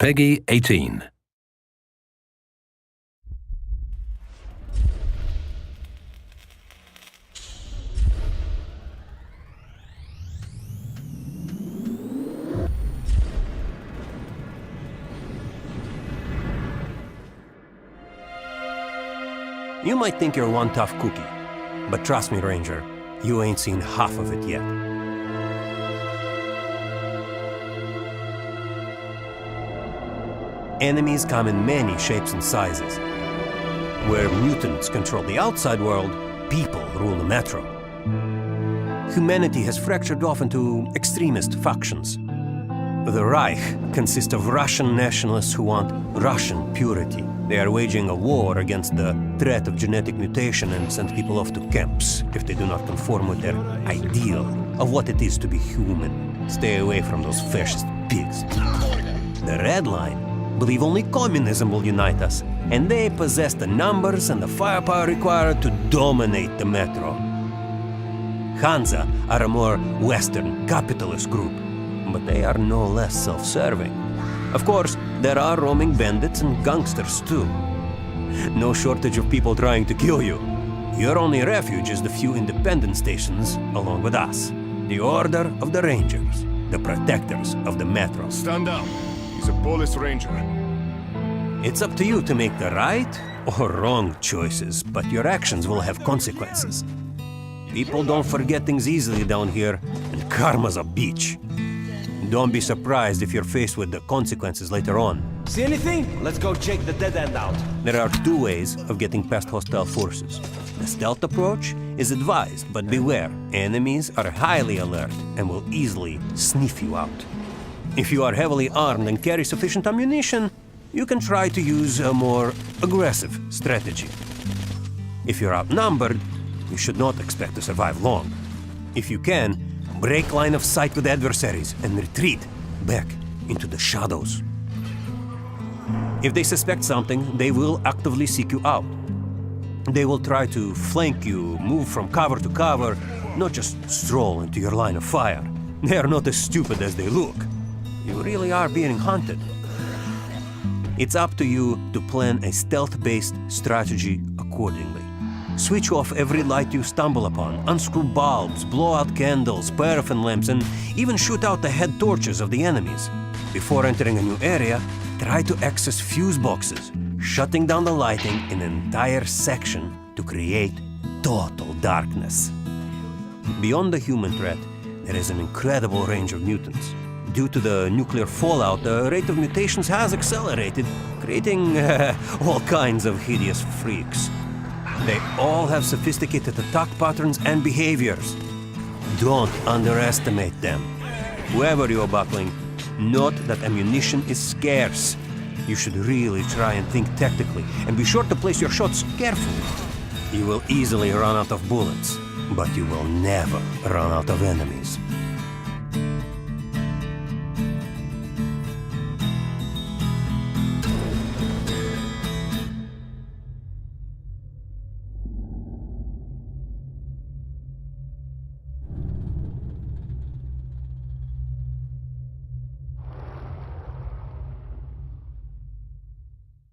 Peggy 18. You might think you're one tough cookie, but trust me, Ranger, you ain't seen half of it yet. Enemies come in many shapes and sizes. Where mutants control the outside world, people rule the metro. Humanity has fractured off into extremist factions. The Reich consists of Russian nationalists who want Russian purity. They are waging a war against the threat of genetic mutation and send people off to camps if they do not conform with their ideal of what it is to be human. Stay away from those fascist pigs. The Red Line believe only communism will unite us, and they possess the numbers and the firepower required to dominate the metro. Hansa are a more Western capitalist group, but they are no less self-serving. Of course, there are roaming bandits and gangsters too. No shortage of people trying to kill you. Your only refuge is the few independent stations along with us. The Order of the Rangers, the protectors of the metro. Stand down. He's a police ranger. It's up to you to make the right or wrong choices, but your actions will have consequences. People don't forget things easily down here, and karma's a bitch. Don't be surprised if you're faced with the consequences later on. See anything? Let's go check the dead end out. There are two ways of getting past hostile forces. The stealth approach is advised, but beware, enemies are highly alert and will easily sniff you out. If you are heavily armed and carry sufficient ammunition, you can try to use a more aggressive strategy. If you're outnumbered, you should not expect to survive long. If you can, break line of sight with adversaries and retreat back into the shadows. If they suspect something, they will actively seek you out. They will try to flank you, move from cover to cover, not just stroll into your line of fire. They are not as stupid as they look. You really are being hunted. It's up to you to plan a stealth-based strategy accordingly. Switch off every light you stumble upon, unscrew bulbs, blow out candles, paraffin lamps, and even shoot out the head torches of the enemies. Before entering a new area, try to access fuse boxes, shutting down the lighting in an entire section to create total darkness. Beyond the human threat, there is an incredible range of mutants. Due to the nuclear fallout, the rate of mutations has accelerated, creating all kinds of hideous freaks. They all have sophisticated attack patterns and behaviors. Don't underestimate them. Whoever you're battling, note that ammunition is scarce. You should really try and think tactically, and be sure to place your shots carefully. You will easily run out of bullets, but you will never run out of enemies.